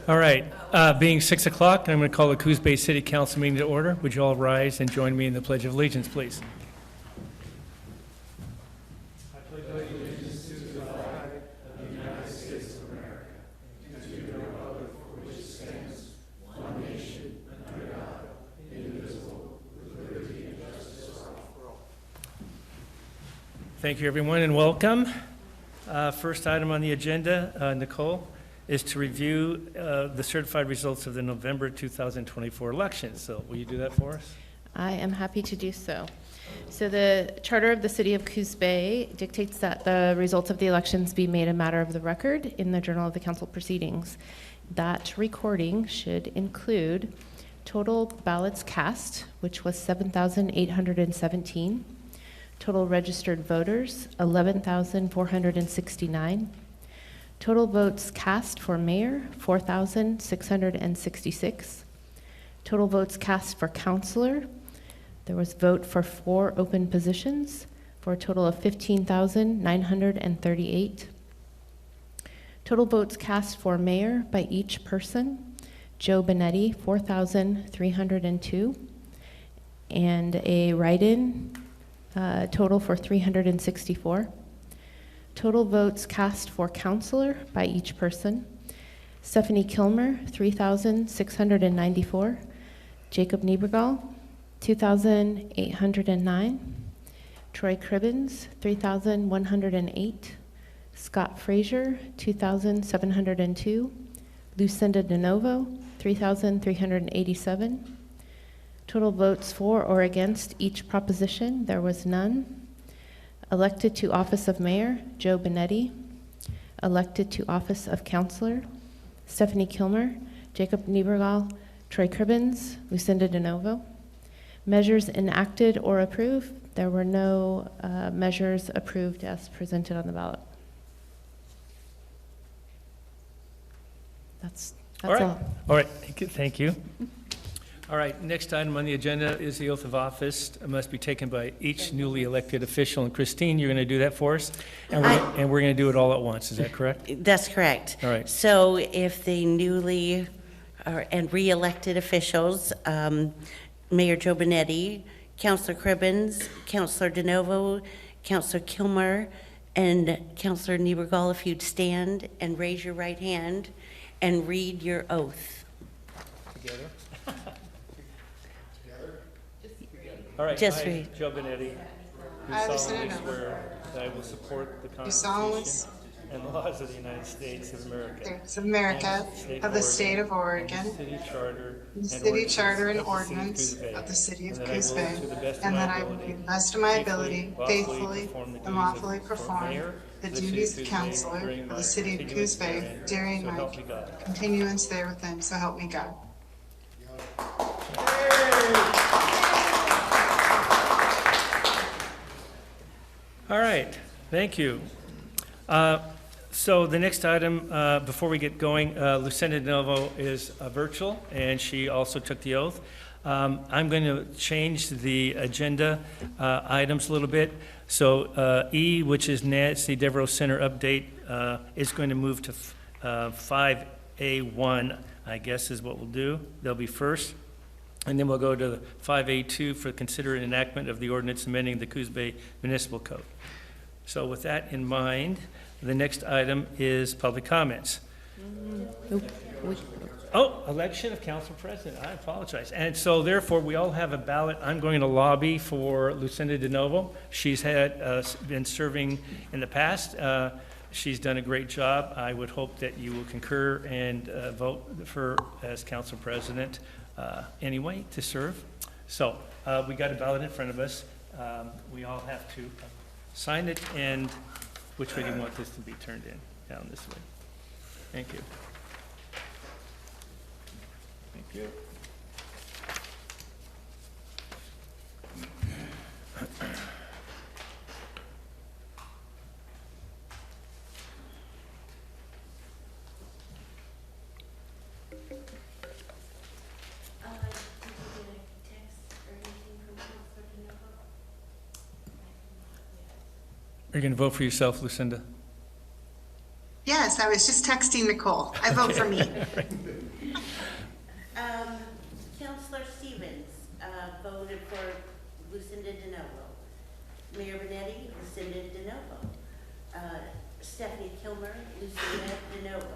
All right, being 6 o'clock, I'm going to call the Coos Bay City Council meeting to order. Would you all rise and join me in the Pledge of Allegiance, please? Thank you, everyone, and welcome. First item on the agenda, Nicole, is to review the certified results of the November 2024 election. So will you do that for us? I am happy to do so. So the Charter of the City of Coos Bay dictates that the results of the elections be made a matter of the record in the Journal of the Council Proceedings. That recording should include total ballots cast, which was 7,817, total registered voters, 11,469, total votes cast for mayor, 4,666. Total votes cast for councilor. There was vote for 4 open positions for a total of 15,938. Total votes cast for mayor by each person. Joe Benetti, 4,302. And a write-in total for 364. Total votes cast for councilor by each person. Stephanie Kilmer, 3,694. Jacob Niebergall, 2,809. Troy Cribbins, 3,108. Scott Frazier, 2,702. Lucinda DeNovo, 3,387. Total votes for or against each proposition, there was none. Elected to office of mayor, Joe Benetti. Elected to office of councilor, Stephanie Kilmer, Jacob Niebergall, Troy Cribbins, Lucinda DeNovo. Measures enacted or approved, there were no measures approved as presented on the ballot. That's All right. all. All right, thank you. All right, next item on the agenda is the oath of office. It must be taken by each newly elected official. And Christine, you're going to do that for us? And we're going to do it all at once. Is that correct? That's correct. All right. So if the newly and re-elected officials, Mayor Joe Benetti, Councilor Cribbins, Councilor DeNovo, Councilor Kilmer, and Councilor Niebergall, if you'd stand and raise your right hand and read your oath. Together? All right, Just I, read. Joe Benetti, I, do Lucinda solemnly DeNovo, swear that I will support the do solemnly Constitution and laws of the United States of America, States of America, of the state of Oregon, City Charter the city charter and of the City of ordinance Coos Bay, of the city of and that I Coos will, Bay, to the best of and my that I will, ability, to the best of my ability, faithfully and lawfully for perform mayor the of the City of duties of Coos Bay councilor during of my the city of continuance Coos Bay therein. during So my help me God. continuance there with them, so help me God. All right, thank you. So the next item, before we get going, Lucinda DeNovo is virtual, and she also took the oath. I'm going to change the agenda items a little bit. So E, which is Nancy Devereaux Center update, is going to move to 5A1, I guess is what we'll do. They'll be first. And then we'll go to 5A2 for consider enactment of the ordinance amending the Coos Bay Municipal Code. So with that in mind, the next item is public comments. Oh, election of council president. I apologize. And so therefore, we all have a ballot. I'm going to lobby for Lucinda DeNovo. She's been serving in the past. She's done a great job. I would hope that you will concur and vote for her as council president anyway to serve. So we got a ballot in front of us. We all have to sign it. And which way do you want this to be turned in? Down this way. Thank you. Thank you. Are you going to vote for yourself, Lucinda? Yes. Yes, I was just texting Nicole. I vote for me. Counselor Stevens voted for Lucinda DeNovo. Mayor Benetti, Lucinda DeNovo. Stephanie Kilmer, Lucinda DeNovo.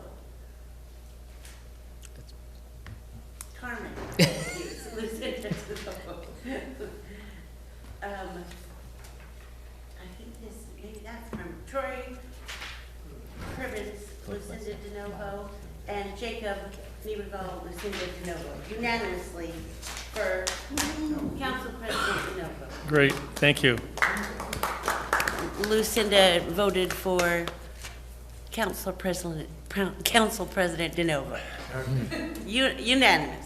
Carmen, Lucinda DeNovo. I think maybe that's from Troy Cribbins, Lucinda DeNovo, and Jacob Niebergall, Lucinda DeNovo, unanimously for Council President DeNovo. Great, thank you. Lucinda voted for Council President DeNovo. Unanimous.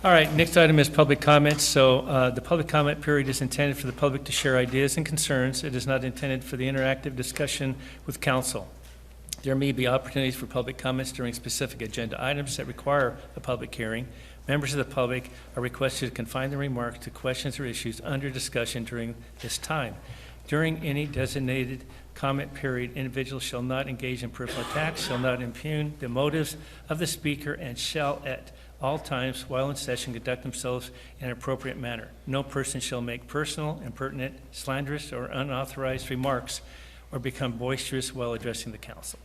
All right, next item is public comments. So the public comment period is intended for the public to share ideas and concerns. It is not intended for the interactive discussion with council. There may be opportunities for public comments during specific agenda items that require a public hearing. Members of the public are requested to confine their remarks to questions or issues under discussion during this time. During any designated comment period, individuals shall not engage in personal attacks, shall not impugn the motives of the speaker, and shall at all times while in session conduct themselves in an appropriate manner. No person shall make personal, impertinent, slanderous, or unauthorized remarks or become boisterous while addressing the council.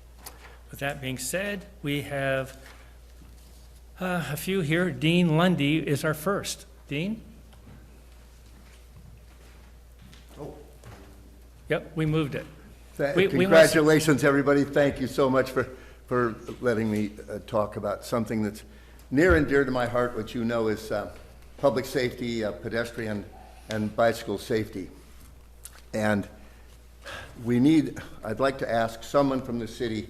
With that being said, we have a few here. Dean Lundy is our first. Dean? Oh. Yep, we moved it. We must- Congratulations, everybody. Thank you so much for letting me talk about something that's near and dear to my heart, which you know is public safety, pedestrian and bicycle safety. And I'd like to ask someone from the city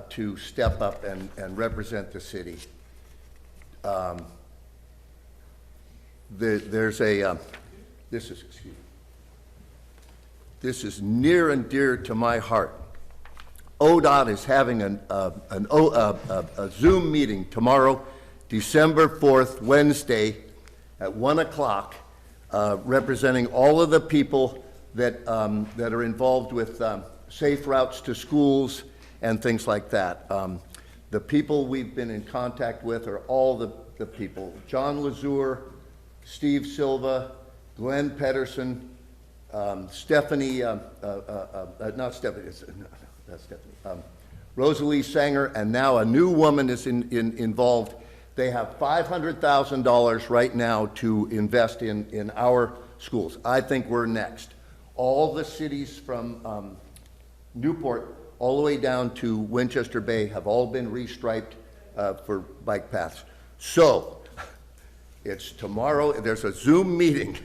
to step up and represent the city. This is near and dear to my heart. ODOT is having a Zoom meeting tomorrow, December 4th, Wednesday, at 1 o'clock, representing all of the people that are involved with safe routes to schools and things like that. The people we've been in contact with are all the people. John Lazur, Steve Silva, Glenn Pedersen, Stephanie, not Stephanie, that's Stephanie. Rosalie Sanger, and now a new woman is involved. They have $500,000 right now to invest in our schools. I think we're next. All the cities from Newport all the way down to Winchester Bay have all been restriped for bike paths. So it's tomorrow. There's a Zoom meeting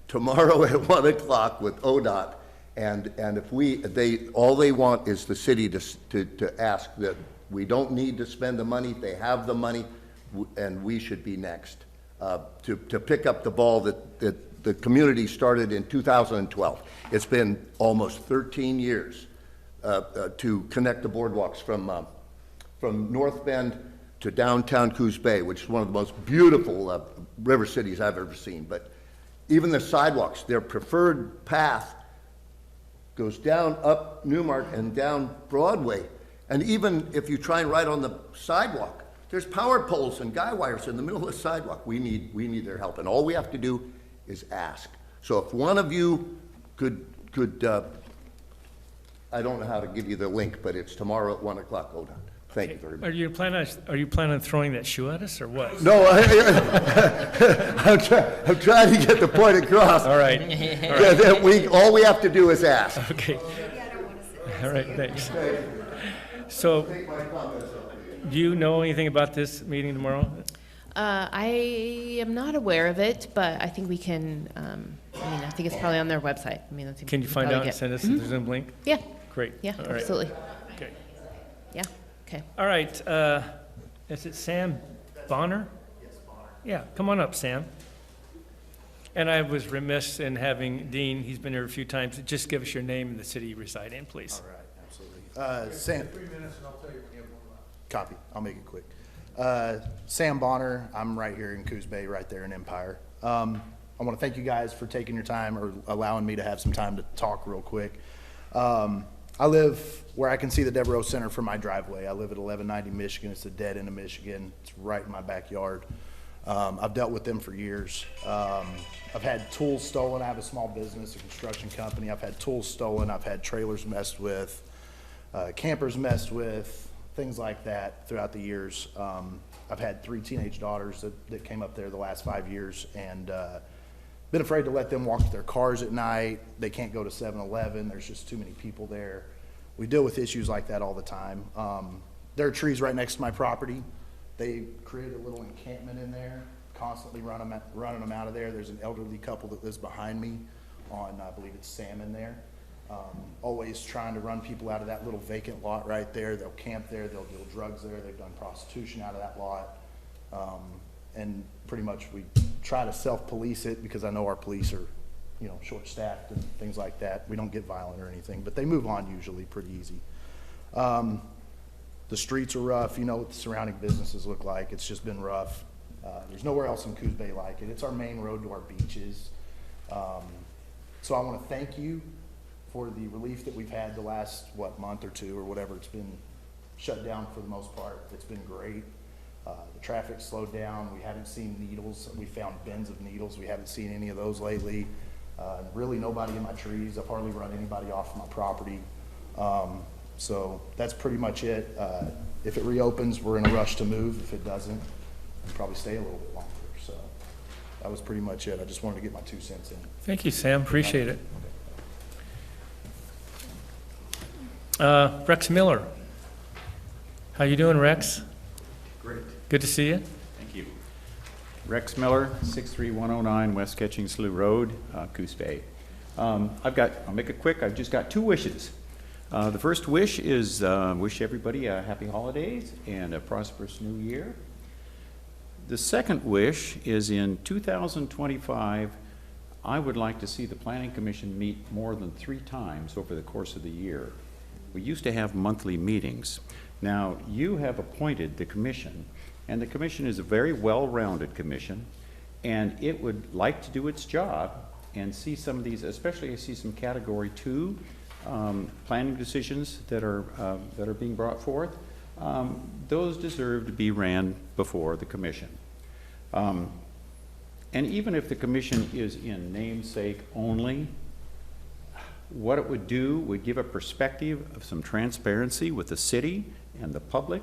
tomorrow at 1 o'clock with ODOT. And if all they want is the city to ask that we don't need to spend the money, they have the money, and we should be next to pick up the ball that the community started in 2012. It's been almost 13 years to connect the boardwalks from North Bend to downtown Coos Bay, which is one of the most beautiful river cities I've ever seen. But even the sidewalks, their preferred path goes down up Newmark and down Broadway. And even if you try and ride on the sidewalk, there's power poles and guy wires in the middle of the sidewalk. We need their help, and all we have to do is ask. So if one of you could I don't know how to give you the link, but it's tomorrow at 1 o'clock. Hold on. Thank you very much. Are you planning on throwing that shoe at us, or what? No, I'm trying to get the point across. All right. Yeah, that all we have to do is ask. Okay. All right, thanks. So, do you know anything about this meeting tomorrow? I am not aware of it, but I think we can, I think it's probably on their website. I think Can you we find probably out and send us the Zoom link? Yeah, Great. yeah, All right. absolutely. Okay. Yeah, okay. All right, is it Sam Bonner? Yes, Bonner. Yeah, come on up, Sam. And I was remiss in having Dean, he's been here a few times, just give us your name and the city you reside in, please. All right, absolutely. Sam. 3 minutes and I'll tell you when you have one left. Copy, I'll make it quick. Sam Bonner, I'm right here in Coos Bay, right there in Empire. I want to thank you guys for taking your time or allowing me to have some time to talk real quick. I live where I can see the Devereaux Center from my driveway. I live at 1190 Michigan. It's the dead end of Michigan. It's right in my backyard. I've dealt with them for years. I've had tools stolen. I have a small business, a construction company. I've had tools stolen. I've had trailers messed with, campers messed with, things like that throughout the years. I've had 3 teenage daughters that came up there the last 5 years, and been afraid to let them walk to their cars at night. They can't go to 7-Eleven. There's just too many people there. We deal with issues like that all the time. There are trees right next to my property. They created a little encampment in there, constantly running them out of there. There's an elderly couple that lives behind me on, I believe it's Salmon there. Always trying to run people out of that little vacant lot right there. They'll camp there, they'll deal drugs there. They've done prostitution out of that lot. And pretty much we try to self-police it because I know our police are, you know, short-staffed and things like that. We don't get violent or anything, but they move on usually pretty easy. The streets are rough. You know what the surrounding businesses look like. It's just been rough. There's nowhere else in Coos Bay like it. It's our main road to our beaches. So I want to thank you for the relief that we've had the last, month or two or whatever. It's been shut down for the most part. It's been great. The traffic slowed down. We haven't seen needles. We found bins of needles. We haven't seen any of those lately. Really nobody in my trees. I've hardly run anybody off my property. So that's pretty much it. If it reopens, we're in a rush to move. If it doesn't, we'll probably stay a little bit longer. So that was pretty much it. I just wanted to get my 2 cents in. Thank you, Sam. Appreciate it. Rex Miller. How you doing, Rex? Great. Good to see you. Thank you. Rex Miller, 63109 West Ketching Slough Road, Coos Bay. I'll make it quick. I've just got 2 wishes. The first wish is wish everybody a happy holidays and a prosperous new year. The second wish is in 2025, I would like to see the Planning Commission meet more than 3 times over the course of the year. We used to have monthly meetings. Now, you have appointed the commission, and the commission is a very well-rounded commission, and it would like to do its job and see some of these, especially I see some Category 2 planning decisions that are being brought forth. Those deserve to be ran before the commission. And even if the commission is in namesake only, what it would do would give a perspective of some transparency with the city and the public.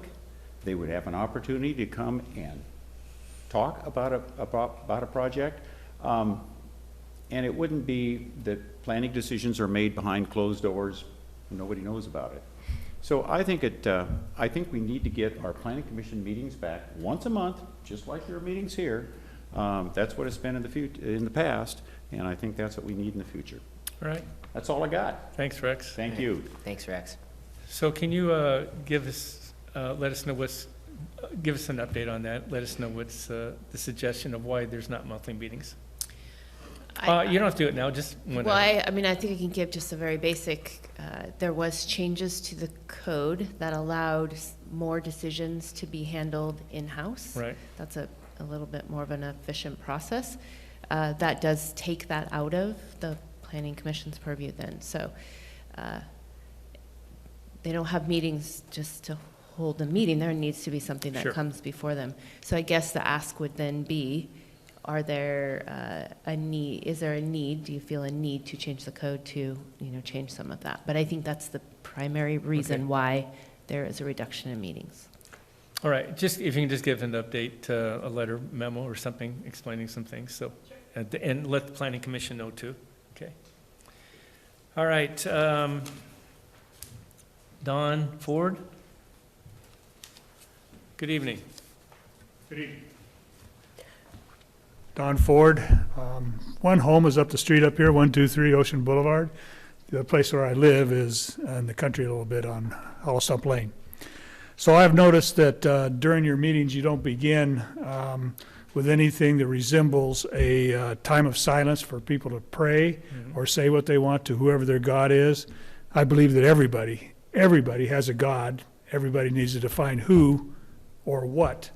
They would have an opportunity to come and talk about a project. And it wouldn't be that planning decisions are made behind closed doors, nobody knows about it. So I think we need to get our planning commission meetings back once a month, just like your meetings here. That's what it's been in the past, and I think that's what we need in the future. All right. That's all I got. Thanks, Rex. Thank you. Thanks, Rex. So can you let us know give us an update on that. Let us know what's the suggestion of why there's not monthly meetings. You don't have to do it now, just whenever. Well, I mean, I think I can give just a very basic, there was changes to the code that allowed more decisions to be handled in-house. Right. That's a little bit more of an efficient process. That does take that out of the Planning Commission's purview then. So they don't have meetings just to hold a meeting. There needs to be something that Sure. comes before them. So I guess the ask would then be, is there a need, do you feel a need to change the code to, change some of that? But I think that's the primary reason why there is a reduction in meetings. All right, just if you can just give an update, a letter, memo or something explaining some things, so, and let the Planning Commission know too, okay? All right, Don Ford? Good evening. Good evening. Don Ford. One home is up the street up here, 123 Ocean Boulevard. The place where I live is in the country a little bit on Hollow Stump Lane. So I've noticed that during your meetings, you don't begin with anything that resembles a time of silence for people to pray or say what they want to whoever their God is. I believe that everybody has a God. Everybody needs to define who or what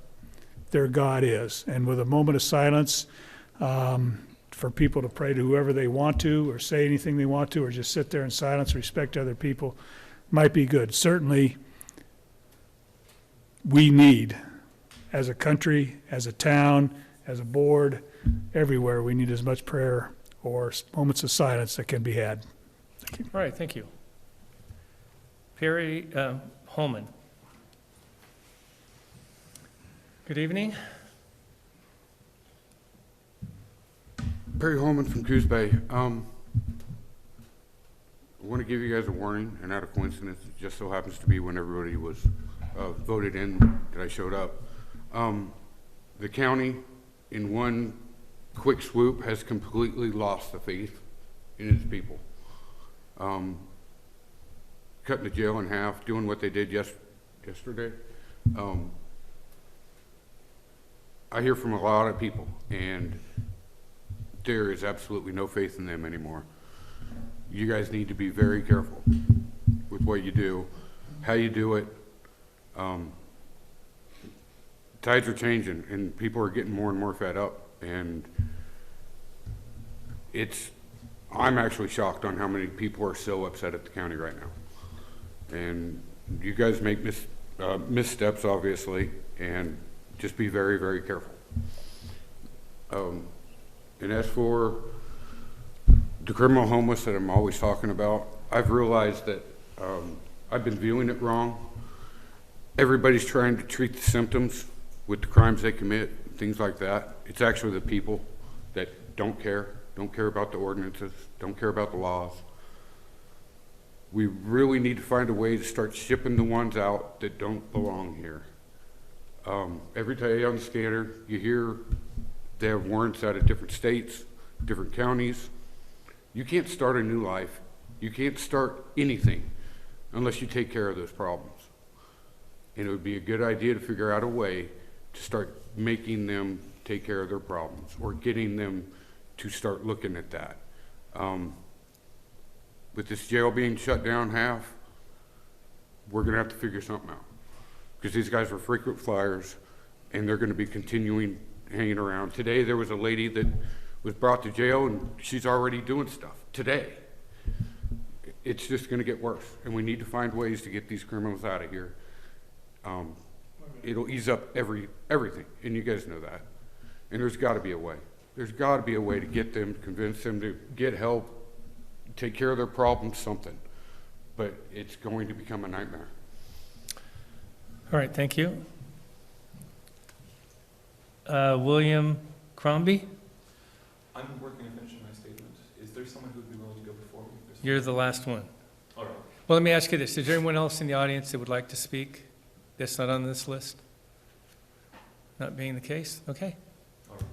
their God is. And with a moment of silence for people to pray to whoever they want to or say anything they want to or just sit there in silence, respect other people, might be good. Certainly, we need, as a country, as a town, as a board, everywhere, we need as much prayer or moments of silence that can be had. All right, thank you. Perry Holman. Good evening. Perry Holman from Coos Bay. I want to give you guys a warning, and not a coincidence. It just so happens to be when everybody was voted in that I showed up. The county, in one quick swoop, has completely lost the faith in its people. Cutting the jail in half, doing what they did yesterday. I hear from a lot of people, and there is absolutely no faith in them anymore. You guys need to be very careful with what you do, how you do it. Tides are changing, and people are getting more and more fed up, and I'm actually shocked on how many people are so upset at the county right now. And you guys make missteps, obviously, and just be very, very careful. And as for the criminal homeless that I'm always talking about, I've realized that I've been viewing it wrong. Everybody's trying to treat the symptoms with the crimes they commit, things like that. It's actually the people that don't care about the ordinances, don't care about the laws. We really need to find a way to start shipping the ones out that don't belong here. Every day on the scanner, you hear they have warrants out of different states, different counties. You can't start a new life. You can't start anything unless you take care of those problems. And it would be a good idea to figure out a way to start making them take care of their problems, or getting them to start looking at that. With this jail being shut down half, we're gonna have to figure something out. Because these guys were frequent flyers, and they're gonna be continuing hanging around. Today, there was a lady that was brought to jail, and she's already doing stuff, today. It's just gonna get worse, and we need to find ways to get these criminals out of here. It'll ease up everything, and you guys know that. And there's gotta be a way. There's gotta be a way to get them, convince them to get help, take care of their problems, something. But it's going to become a nightmare. All right, thank you. William Crombie, I'm working on finishing my statement. Is there someone who would be willing to go before me? you're the last one. All right. Well, let me ask you this. Is there anyone else in the audience that would like to speak that's not on this list? Not being the case? Okay. All right.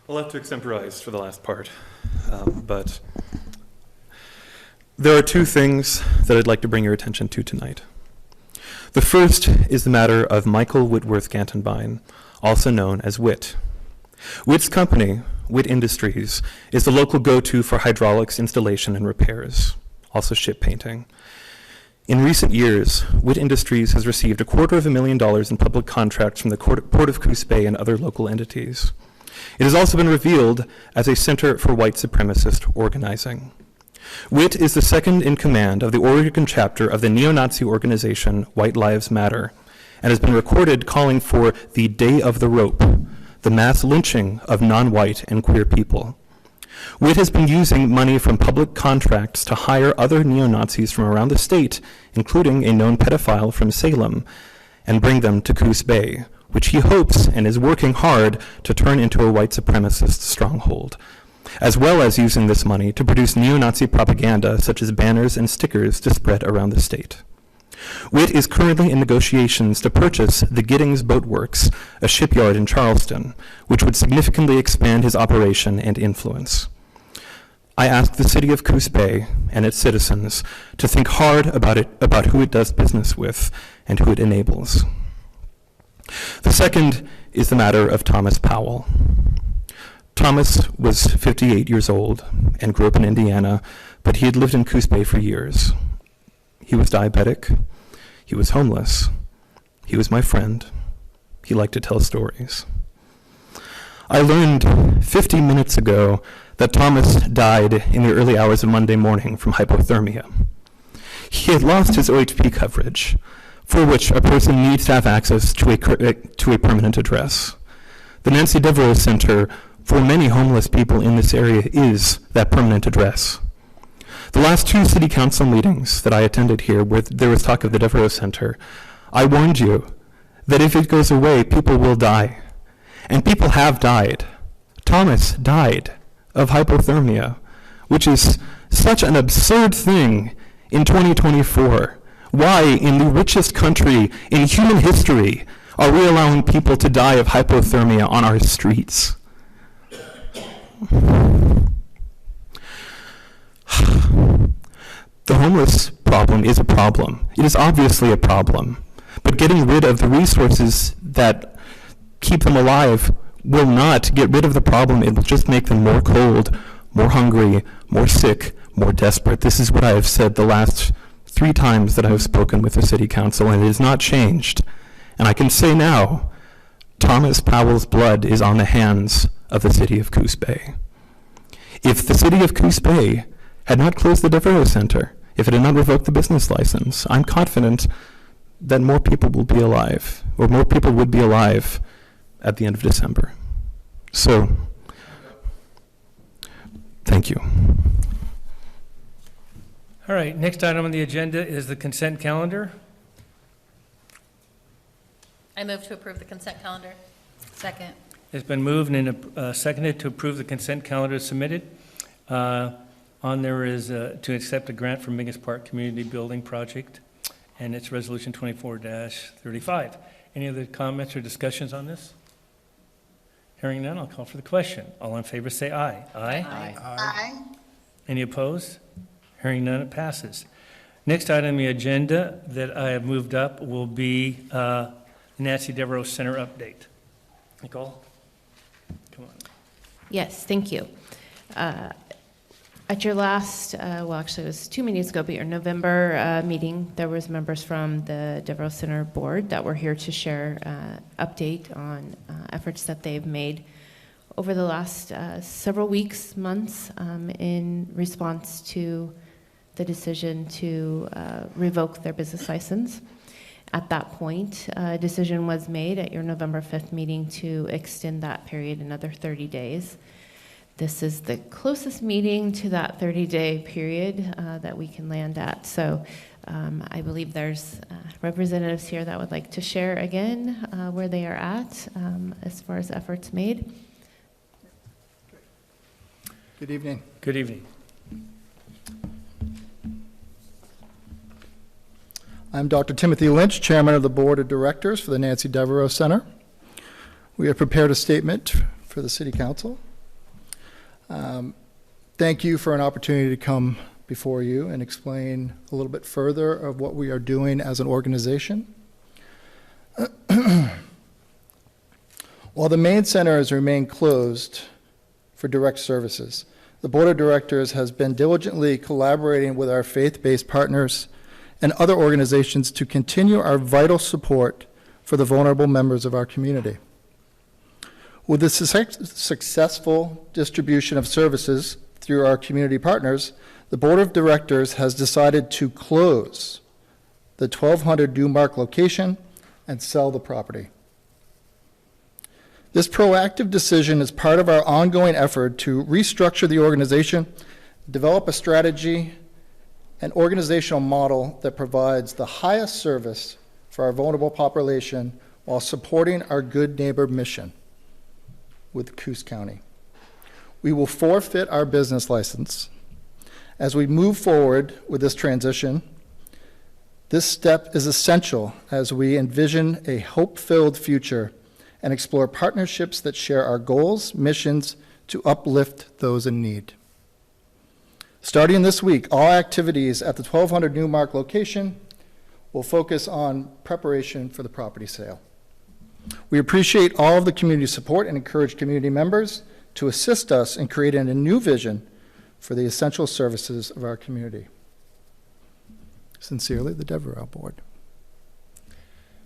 I'll have to extemporize for the last part, but there are two things that I'd like to bring your attention to tonight. The first is the matter of Michael Whitworth Gantenbein, also known as WIT. WIT's company, WIT Industries, is the local go-to for hydraulics installation and repairs, also ship painting. In recent years, WIT Industries has received $250,000 in public contracts from the Port of Coos Bay and other local entities. It has also been revealed as a center for white supremacist organizing. WIT is the second in command of the Oregon chapter of the neo-Nazi organization White Lives Matter, and has been recorded calling for the Day of the Rope, the mass lynching of non-white and queer people. WIT has been using money from public contracts to hire other neo-Nazis from around the state, including a known pedophile from Salem, and bring them to Coos Bay, which he hopes and is working hard to turn into a white supremacist stronghold, as well as using this money to produce neo-Nazi propaganda such as banners and stickers to spread around the state. WIT is currently in negotiations to purchase the Giddings Boat Works, a shipyard in Charleston, which would significantly expand his operation and influence. I ask the city of Coos Bay and its citizens to think hard about who it does business with and who it enables. The second is the matter of Thomas Powell. Thomas was 58 years old and grew up in Indiana, but he had lived in Coos Bay for years. He was diabetic. He was homeless. He was my friend. He liked to tell stories. I learned 50 minutes ago that Thomas died in the early hours of Monday morning from hypothermia. He had lost his OHP coverage, for which a person needs to have access to a permanent address. The Nancy Devereaux Center, for many homeless people in this area, is that permanent address. The last 2 city council meetings that I attended here, where there was talk of the Devereaux Center, I warned you that if it goes away, people will die. And people have died. Thomas died of hypothermia, which is such an absurd thing in 2024. Why, in the richest country in human history, are we allowing people to die of hypothermia on our streets? The homeless problem is a problem. It is obviously a problem. But getting rid of the resources that keep them alive will not get rid of the problem. It will just make them more cold, more hungry, more sick, more desperate. This is what I have said the last 3 times that I have spoken with the city council, and it has not changed. And I can say now, Thomas Powell's blood is on the hands of the city of Coos Bay. If the city of Coos Bay had not closed the Devereaux Center, if it had not revoked the business license, I'm confident that more people will be alive, or more people would be alive at the end of December. So, thank you. All right, next item on the agenda is the consent calendar. I move to approve the consent calendar. Second. It's been moved and seconded to approve the consent calendar submitted. On there is to accept a grant from Mingus Park Community Building Project, and it's Resolution 24-35. Any other comments or discussions on this? Hearing none, I'll call for the question. All in favor say aye. Aye. Aye. Any opposed? Hearing none, it passes. Next item on the agenda that I have moved up will be Nancy Devereaux Center update. Nicole? Come on. Yes, thank you. At your last, well, actually it was 2 meetings ago, but your November meeting, there was members from the Devereaux Center Board that were here to share update on efforts that they've made over the last several weeks, months, in response to the decision to revoke their business license. At that point, a decision was made at your November 5th meeting to extend that period another 30 days. This is the closest meeting to that 30-day period that we can land at. So I believe there's representatives here that would like to share again where they are at as far as efforts made. Good evening. Good evening. I'm Dr. Timothy Lynch, Chairman of the Board of Directors for the Nancy Devereaux Center. We have prepared a statement for the City Council. Thank you for an opportunity to come before you and explain a little bit further of what we are doing as an organization. While the main center has remained closed for direct services, the Board of Directors has been diligently collaborating with our faith-based partners and other organizations to continue our vital support for the vulnerable members of our community. With the successful distribution of services through our community partners, the Board of Directors has decided to close the 1200 Newmark location and sell the property. This proactive decision is part of our ongoing effort to restructure the organization, develop a strategy and organizational model that provides the highest service for our vulnerable population while supporting our good neighbor mission with Coos County. We will forfeit our business license. As we move forward with this transition, this step is essential as we envision a hope-filled future and explore partnerships that share our goals, missions to uplift those in need. Starting this week, all activities at the 1200 Newmark location will focus on preparation for the property sale. We appreciate all of the community support and encourage community members to assist us in creating a new vision for the essential services of our community. Sincerely, the Devereaux Board.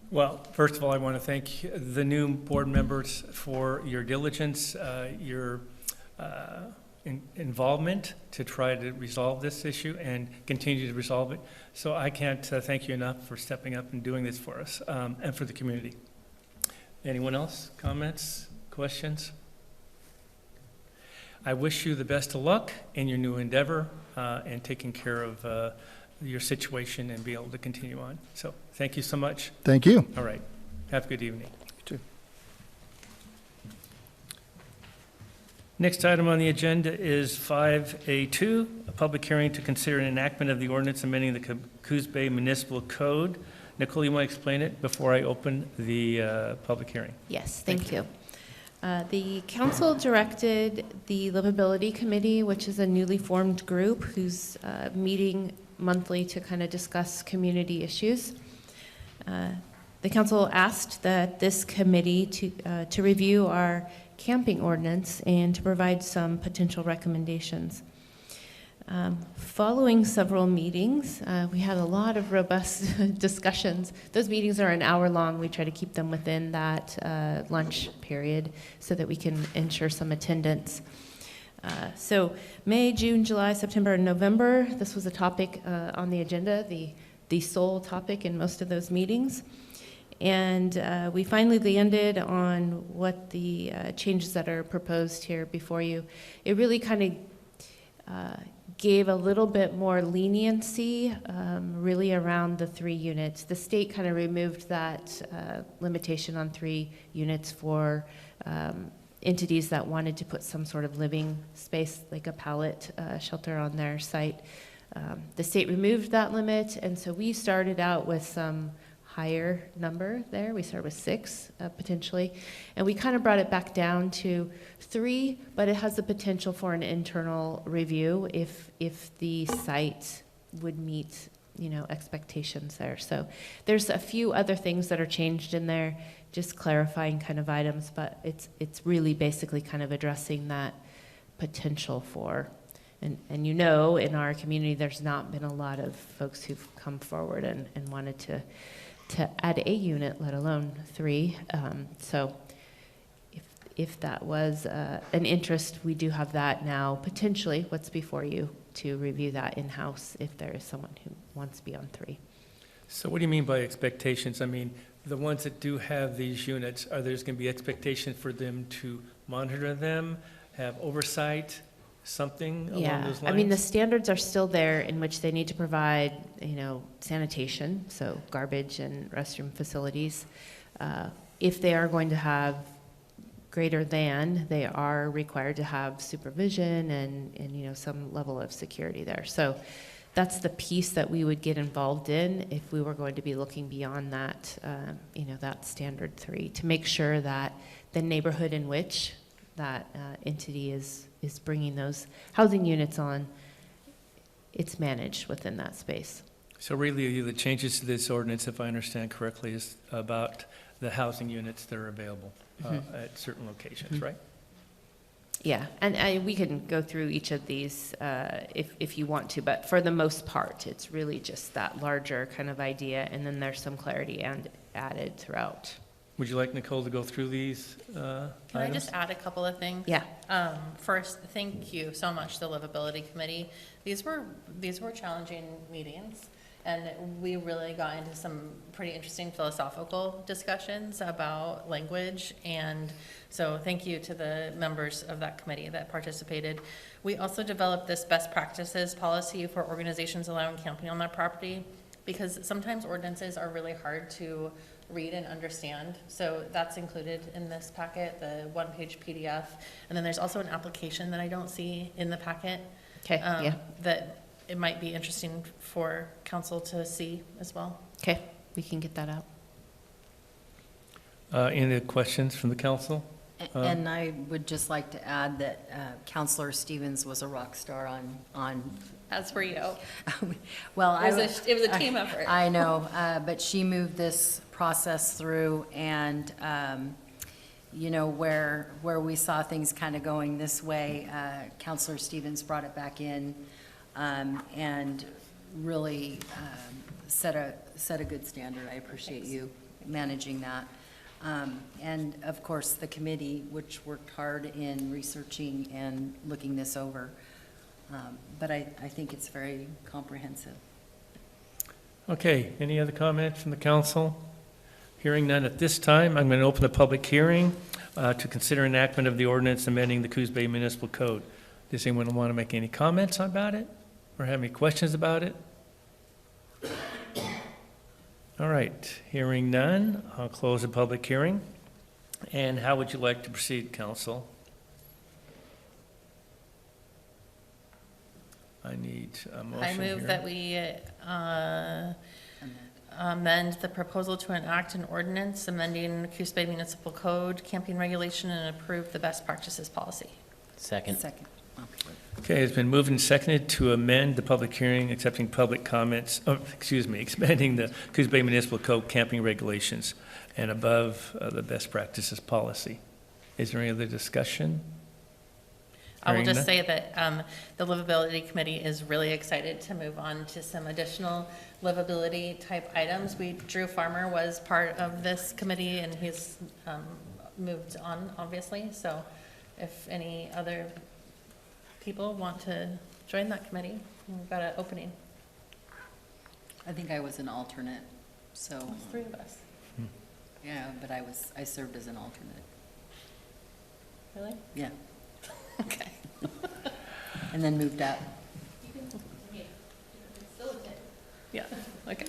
Well, first of all, I want to thank the new board members for your diligence, your involvement to try to resolve this issue and continue to resolve it. So I can't thank you enough for stepping up and doing this for us and for the community. Anyone else? Comments? Questions? I wish you the best of luck in your new endeavor and taking care of your situation and be able to continue on. So thank you so much. Thank you. All right. Have a good evening. You too. Next item on the agenda is 5A2, a public hearing to consider an enactment of the ordinance amending the Coos Bay Municipal Code. Nicole, you want to explain it before I open the public hearing? Yes, thank you. The council directed the Livability Committee, which is a newly formed group who's meeting monthly to kind of discuss community issues. The council asked that this committee to review our camping ordinance and to provide some potential recommendations. Following several meetings, we had a lot of robust discussions. Those meetings are an hour long. We try to keep them within that lunch period so that we can ensure some attendance. So May, June, July, September, and November, this was a topic on the agenda, the sole topic in most of those meetings. And we finally landed on what the changes that are proposed here before you. It really kind of gave a little bit more leniency really around the 3 units. The state kind of removed that limitation on 3 units for entities that wanted to put some sort of living space, like a pallet shelter on their site. The state removed that limit, and so we started out with some higher number there. We started with 6 potentially, and we kind of brought it back down to 3, but it has the potential for an internal review if the site would meet, you know, expectations there. So there's a few other things that are changed in there, just clarifying kind of items, but it's really basically kind of addressing that potential for, and you know, in our community, there's not been a lot of folks who've come forward and wanted to add a unit, let alone 3. So if that was an interest, we do have that now, potentially, what's before you, to review that in-house if there is someone who wants to be on 3. So what do you mean by expectations? I mean, the ones that do have these units, are there going to be expectation for them to monitor them, have oversight, something along those lines? I mean, the standards are still there in which they need to provide, you know, sanitation, so garbage and restroom facilities. If they are going to have greater than, they are required to have supervision and you know, some level of security there. So that's the piece that we would get involved in if we were going to be looking beyond that, you know, that standard 3, to make sure that the neighborhood in which that entity is bringing those housing units on, it's managed within that space. So really, the changes to this ordinance, if I understand correctly, is about the housing units that are available at certain locations, right? Yeah, and we can go through each of these if you want to, but for the most part, it's really just that larger kind of idea, and then there's some clarity and added throughout. Would you like Nicole to go through these Can I just add a couple of things? Yeah. First, thank you so much, the Livability Committee. These were challenging meetings, and we really got into some pretty interesting philosophical discussions about language, and so thank you to the members of that committee that participated. We also developed this best practices policy for organizations allowing camping on their property, because sometimes ordinances are really hard to read and understand. So that's included in this packet, the 1-page PDF. And then there's also an application that I don't see in the packet. Okay, yeah. That it might be interesting for council to see as well. Okay, we can get that out. Any questions from the council? And I would just like to add that Councilor Stevens was a rock star on. As for you. Well, it was a team effort. I know, but she moved this process through, and you know, where we saw things kind of going this way, Councilor Stevens brought it back in, and really set a good standard. I appreciate you managing that. And of course, the committee, which worked hard in researching and looking this over. But I think it's very comprehensive. Okay, any other comments from the council? Hearing none at this time, I'm going to open the public hearing to consider enactment of the ordinance amending the Coos Bay Municipal Code. Does anyone want to make any comments about it or have any questions about it? All right, hearing none, I'll close the public hearing. And how would you like to proceed, council? I need a motion I move here. that we amend the proposal to enact an ordinance amending the Coos Bay Municipal Code, camping regulation, and approve the best practices policy. Second. Okay, it's been moved and seconded to amend the public hearing, accepting public comments, expanding the Coos Bay Municipal Code camping regulations and above the best practices policy. Is there any other discussion? I will Hearing just none? say that the Livability Committee is really excited to move on to some additional livability type items. Drew Farmer was part of this committee and he's moved on, obviously. So if any other people want to join that committee, we've got an opening. I think I was an alternate, so, There's three of us. yeah, but I served as an alternate, Really? yeah, Okay. and then moved up. Yeah, okay.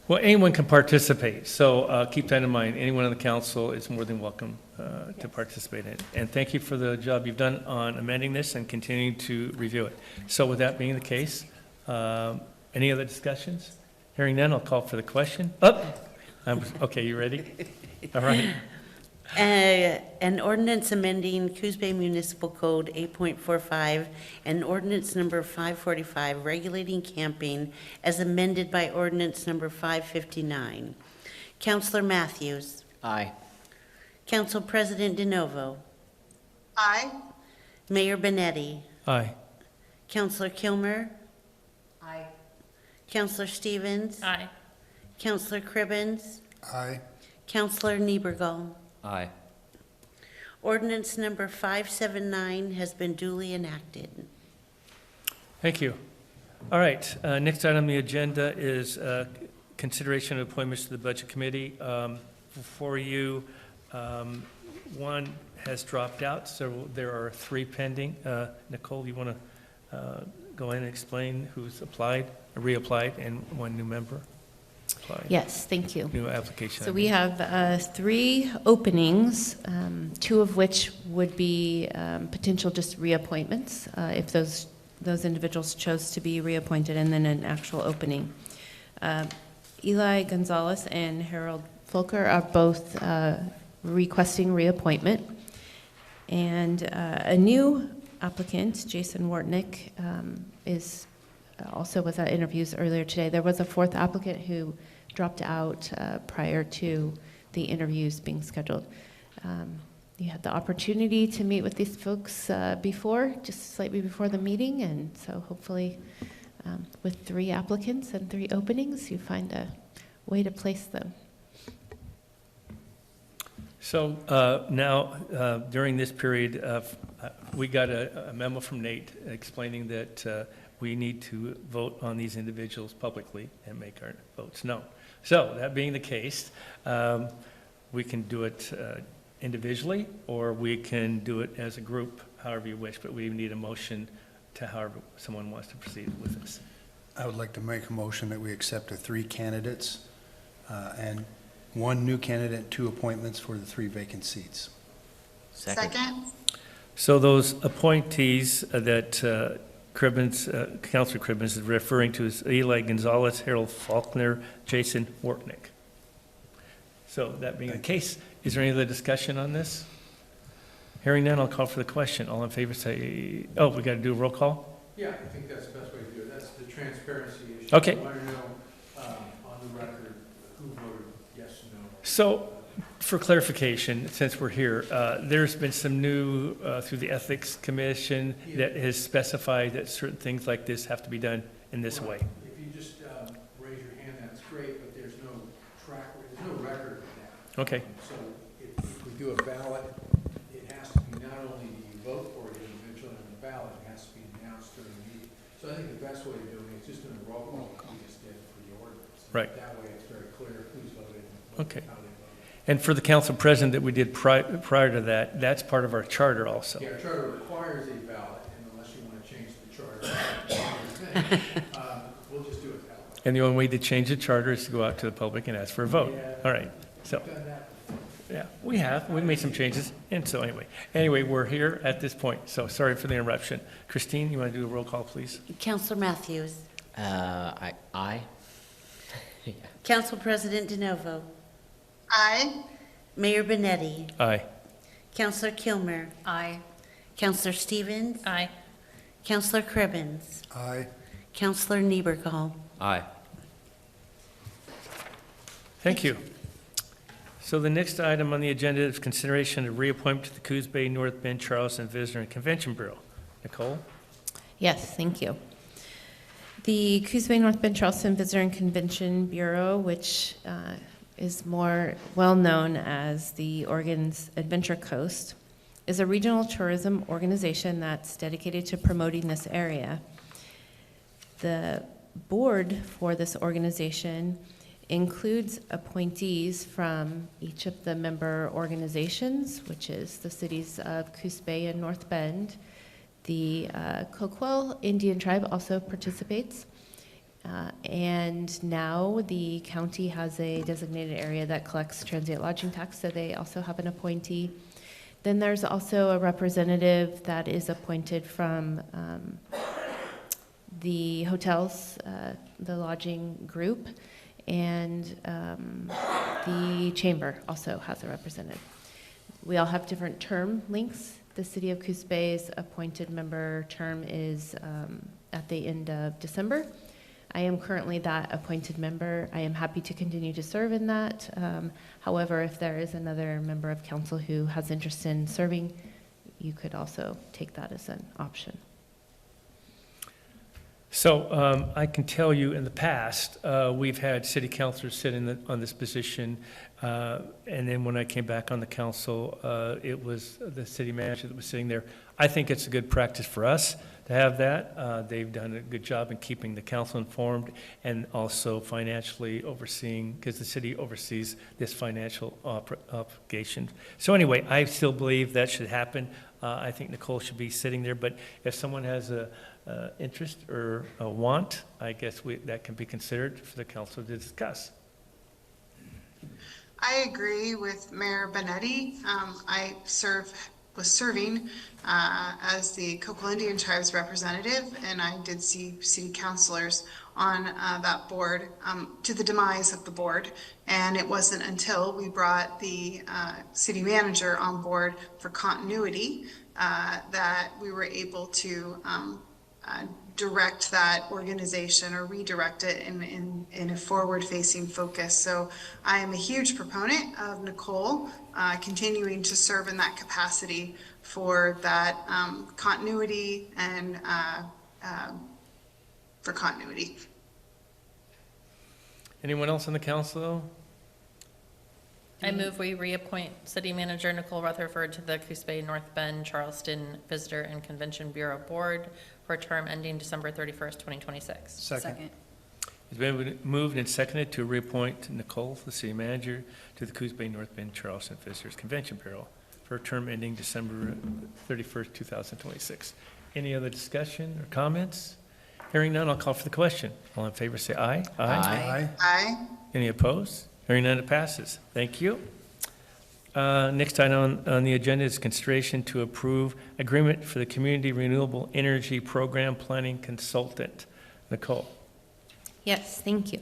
Well, anyone can participate, so keep that in mind. Anyone on the council is more than welcome to participate in it. And thank you for the job you've done on amending this and continuing to review it. So with that being the case, any other discussions? Hearing none, I'll call for the question. Okay, you ready? All right. An ordinance amending Coos Bay Municipal Code 8.45 and ordinance number 545 regulating camping as amended by ordinance number 559. Councilor Matthews. Aye. Council President DeNovo. Aye. Mayor Benetti. Aye. Councilor Kilmer. Aye. Councilor Stevens. Aye. Councilor Cribbins. Aye. Councilor Niebergall. Aye. Ordinance number 579 has been duly enacted. Thank you. All right, next item on the agenda is consideration of appointments to the Budget Committee. For you, one has dropped out, so there are three pending. Nicole, you want to go in and explain who's applied, reapplied, and one new member applied? Yes, thank you. New application. So we have three openings, two of which would be potential just reappointments, if those individuals chose to be reappointed, and then an actual opening. Eli Gonzalez and Harold Folker are both requesting reappointment. And a new applicant, Jason Wartnick, is also was at interviews earlier today. There was a fourth applicant who dropped out prior to the interviews being scheduled. You had the opportunity to meet with these folks before, just slightly before the meeting, and so hopefully with three applicants and three openings, you find a way to place them. So now, during this period, we got a memo from Nate explaining that we need to vote on these individuals publicly and make our votes known. So that being the case, we can do it individually, or we can do it as a group, however you wish, but we need a motion to however someone wants to proceed with this. I would like to make a motion that we accept the three candidates and one new candidate, two appointments for the three vacant seats. Second. So those appointees that Councilor Cribbins is referring to is Eli Gonzalez, Harold Faulkner, Jason Wartnick. So that being the case, is there any other discussion on this? Hearing none, I'll call for the question. All in favor say, oh, we got to do a roll call? Yeah, I think that's the best way to do it. That's the transparency issue. Okay. I want to know on the record who voted yes and no. So, for clarification, since we're here, there's been some new, through the Ethics Commission, that has specified that certain things like this have to be done in this way. If you just raise your hand, that's great, but there's no track, there's no record of Okay, So if we do a ballot, it has to be not only do you vote for it individually on the ballot, it has to be announced during the meeting. So I think the best way of doing it is just doing a roll call, like we just did for the ordinance. Right. That way it's very clear who's voted and Okay. how they voted. And for the council president that we did prior to that, that's part of our charter also. Yeah, our charter requires a ballot, and unless you want to change the charter, we'll just do it that way. And the only way to change the charter is to go out to the public and ask for a vote. Yeah. All right, so, Done that before. yeah, we made some changes, and so anyway, we're here at this point, so sorry for the interruption. Christine, you want to do a roll call, please? Counselor Matthews. Aye. Council President DeNovo. Aye. Mayor Benetti. Aye. Counselor Kilmer. Aye. Counselor Stevens. Aye. Counselor Cribbins. Aye. Counselor Niebergall. Aye. Thank you. So the next item on the agenda is consideration of reappointment to the Coos Bay, North Bend, Charleston Visitor and Convention Bureau. Nicole? Yes, thank you. The Coos Bay North Bend Charleston Visitor and Convention Bureau, which is more well-known as the Oregon's Adventure Coast, is a regional tourism organization that's dedicated to promoting this area. The board for this organization includes appointees from each of the member organizations, which is the cities of Coos Bay and North Bend. The Coquille Indian tribe also participates. And now the county has a designated area that collects transient lodging tax, so they also have an appointee. Then there's also a representative that is appointed from the hotels, the lodging group, and the chamber also has a representative. We all have different term lengths. The city of Coos Bay's appointed member term is at the end of December. I am currently that appointed member. I am happy to continue to serve in that. However, if there is another member of council who has interest in serving, you could also take that as an option. So I can tell you in the past, we've had city councilors sit on this position, and then when I came back on the council, it was the city manager that was sitting there. I think it's a good practice for us to have that. They've done a good job in keeping the council informed and also financially overseeing, because the city oversees this financial obligation. So anyway, I still believe that should happen. I think Nicole should be sitting there, but if someone has a interest or a want, I guess that can be considered for the council to discuss. I agree with Mayor Benetti. I was serving as the Coquille Indian Tribe's representative, and I did see city councilors on that board to the demise of the board. And it wasn't until we brought the city manager on board for continuity that we were able to direct that organization or redirect it in a forward-facing focus. So I am a huge proponent of Nicole continuing to serve in that capacity for that continuity and for continuity. Anyone else on the council? I move we reappoint City Manager Nicole Rutherford to the Coos Bay, North Bend, Charleston Visitor and Convention Bureau Board for a term ending December 31st, 2026. Second. It's been moved and seconded to reappoint Nicole, the city manager, to the Coos Bay, North Bend, Charleston Visitors Convention Bureau for a term ending December 31st, 2026. Any other discussion or comments? Hearing none, I'll call for the question. All in favor say aye. Aye. Aye. Any opposed? Hearing none, it passes. Thank you. Next item on the agenda is consideration to approve agreement for the Community Renewable Energy Program Planning Consultant. Nicole. Yes, thank you.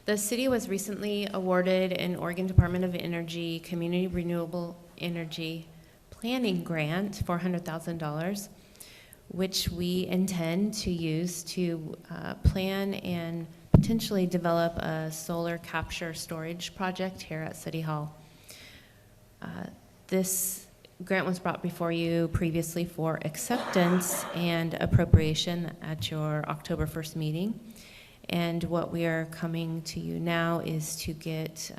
The city was recently awarded an Oregon Department of Energy Community Renewable Energy Planning Grant, $400,000, which we intend to use to plan and potentially develop a solar capture storage project here at City Hall. This grant was brought before you previously for acceptance and appropriation at your October 1st meeting. And what we are coming to you now is to get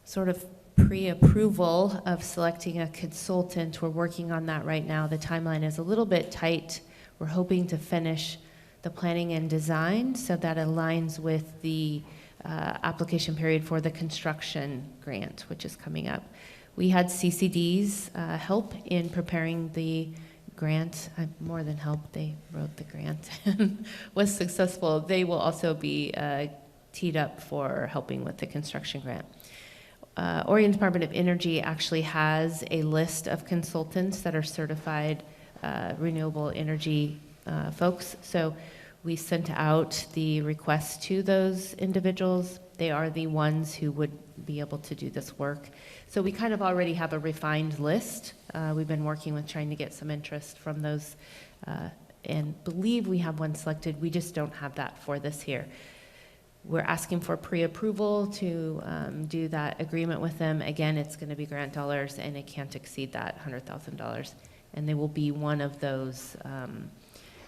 sort of pre-approval of selecting a consultant. We're working on that right now. The timeline is a little bit tight. We're hoping to finish the planning and design so that aligns with the application period for the construction grant, which is coming up. We had CCD's help in preparing the grant. More than help, they wrote the grant and was successful. They will also be teed up for helping with the construction grant. Oregon Department of Energy actually has a list of consultants that are certified renewable energy folks. So we sent out the request to those individuals. They are the ones who would be able to do this work. So we kind of already have a refined list. We've been working with trying to get some interest from those and believe we have one selected. We just don't have that for this year. We're asking for pre-approval to do that agreement with them. Again, it's going to be grant dollars, and it can't exceed that $100,000. And they will be one of those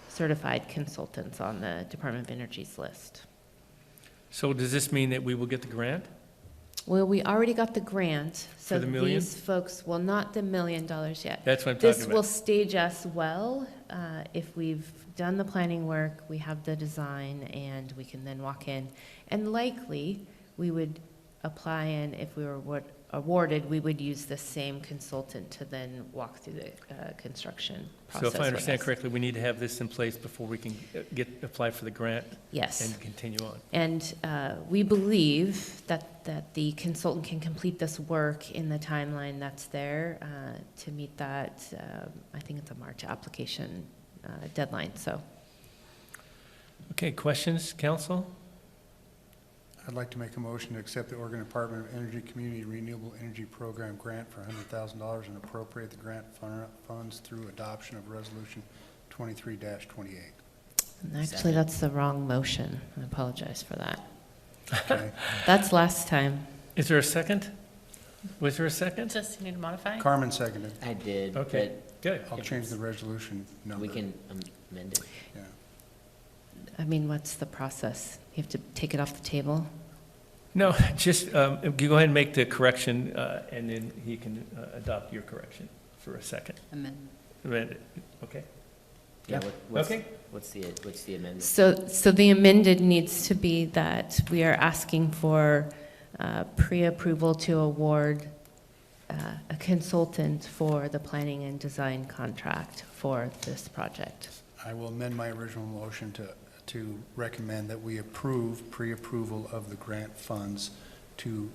certified consultants on the Department of Energy's list. So does this mean that we will get the grant? Well, we already got the grant. So For the million? these folks, well, not the $1 million yet. That's what I'm talking This about. will stage us well. If we've done the planning work, we have the design, and we can then walk in. And likely, we would apply, and if we were awarded, we would use the same consultant to then walk through the construction So process if I with understand us. correctly, we need to have this in place before we can apply for the grant? Yes. And continue on? And we believe that the consultant can complete this work in the timeline that's there to meet that, I think it's a March application deadline, so. Okay, questions, council? I'd like to make a motion to accept the Oregon Department of Energy Community Renewable Energy Program grant for $100,000 and appropriate the grant funds through adoption of Resolution 23-28. And actually, that's the wrong motion. I apologize for that. Okay. That's last time. Is there a second? Was there a second? Just need to modify? Carmen seconded. I did, Okay, but good. I'll change the resolution number. we can amend it. Yeah. I mean, what's the process? You have to take it off the table? No, just, you go ahead and make the correction, and then he can adopt your correction for a second. Amendment. Amend it. Okay? Yeah, Okay. what's the amendment? So the amended needs to be that we are asking for pre-approval to award a consultant for the planning and design contract for this project. I will amend my original motion to recommend that we approve pre-approval of the grant funds to,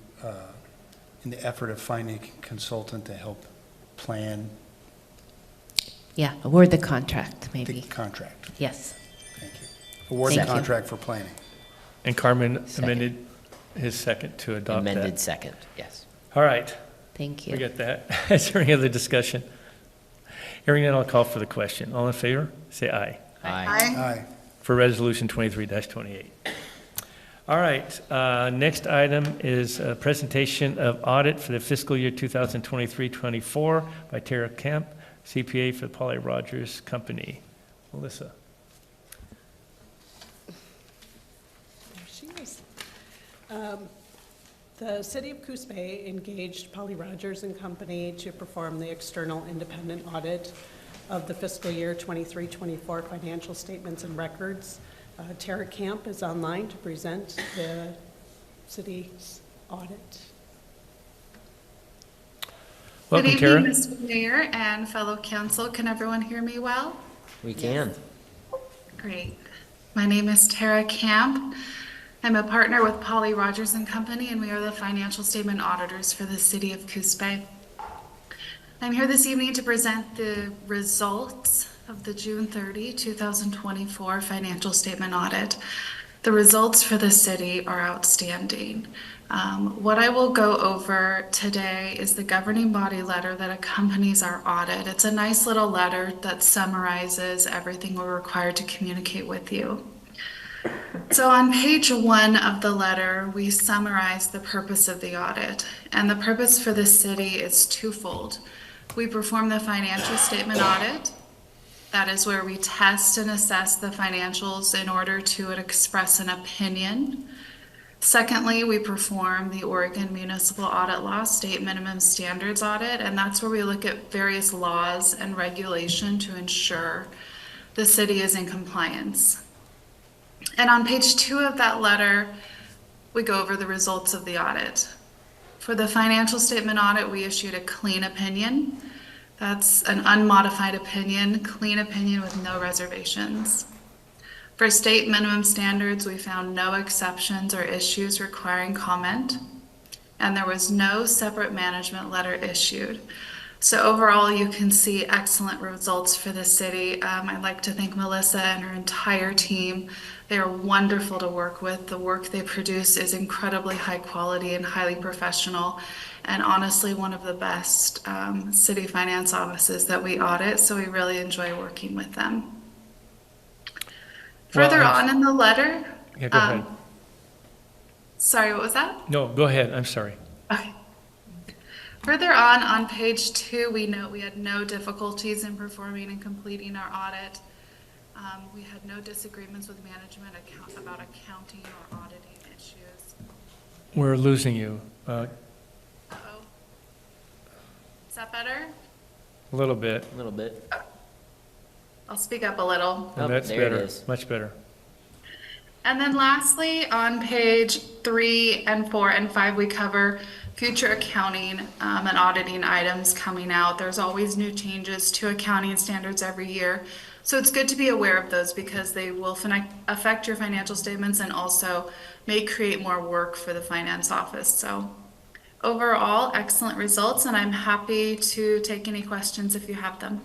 in the effort of finding a consultant to help plan Yeah, award the contract, maybe. the contract. Yes. Thank you. Award the Thank you. contract for planning. And Carmen Second. amended his second to adopt that. Amended second, yes. All right, Thank we you. got that. Is there any other discussion? Hearing none, I'll call for the question. All in favor, say aye. Aye. Aye. For Resolution 23-28. All right, next item is a presentation of audit for the fiscal year 2023-24 by Tara Kemp, CPA for the Polly Rogers Company. Melissa. There she is. The City of Coos Bay engaged Polly Rogers and Company to perform the external independent audit of the fiscal year 23-24 financial statements and records. Tara Camp is online to present the city's audit. Welcome, Good Tara. evening, Mr. Mayor and fellow council. Can everyone hear me well? We can. Great. My name is Tara Camp. I'm a partner with Polly Rogers and Company, and we are the financial statement auditors for the City of Coos Bay. I'm here this evening to present the results of the June 30, 2024 financial statement audit. The results for the city are outstanding. What I will go over today is the governing body letter that accompanies our audit. It's a nice little letter that summarizes everything we're required to communicate with you. So on page 1 of the letter, we summarize the purpose of the audit. And the purpose for the city is twofold. We perform the financial statement audit. That is where we test and assess the financials in order to express an opinion Secondly, we perform the Oregon Municipal Audit Law State Minimum Standards Audit, and that's where we look at various laws and regulation to ensure the city is in compliance. And on page 2 of that letter, we go over the results of the audit. For the financial statement audit, we issued a clean opinion. That's an unmodified opinion, clean opinion with no reservations. For state minimum standards, we found no exceptions or issues requiring comment, and there was no separate management letter issued. So overall, you can see excellent results for the city. I'd like to thank Melissa and her entire team. They are wonderful to work with. The work they produce is incredibly high quality and highly professional, and honestly, one of the best city finance offices that we audit, so we really enjoy working with them. Further on in the letter, Yeah, go ahead. sorry, what was that? No, go ahead, I'm sorry. Okay. Further on page 2, we note we had no difficulties in performing and completing our audit. We had no disagreements with management about accounting or auditing issues. We're losing you. Uh-oh. Is that better? A little bit. A little bit. I'll speak up a little. Oh, that's there it better, is. much better. And then lastly, on page 3 and 4 and 5, we cover future accounting and auditing items coming out. There's always new changes to accounting standards every year. So it's good to be aware of those because they will affect your financial statements and also may create more work for the finance office. So overall, excellent results, and I'm happy to take any questions if you have them.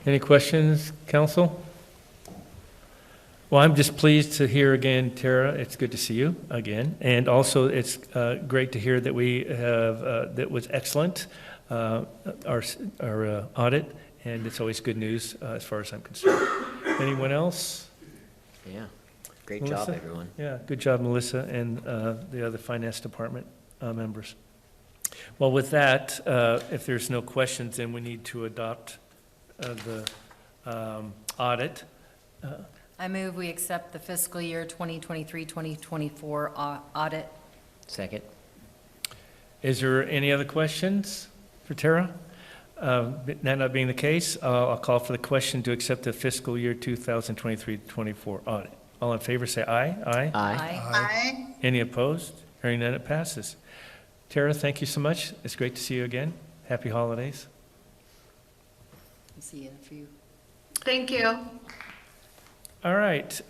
Any questions, council? Well, I'm just pleased to hear again, Tara, it's good to see you again. And also, it's great to hear that we have, that was excellent, our audit, and it's always good news as far as I'm concerned. Anyone else? Yeah. Great Melissa? job, everyone. Yeah, good job, Melissa, and the other finance department members. Well, with that, if there's no questions, then we need to adopt the audit. I move we accept the fiscal year 2023-2024 audit. Second. Is there any other questions for Tara? That not being the case, I'll call for the question to accept the fiscal year 2023-24 audit. All in favor, say aye. Aye. Aye. Aye. Any opposed? Hearing none, it passes. Tara, thank you so much. It's great to see you again. Happy holidays. See you in a few. Thank you. All right,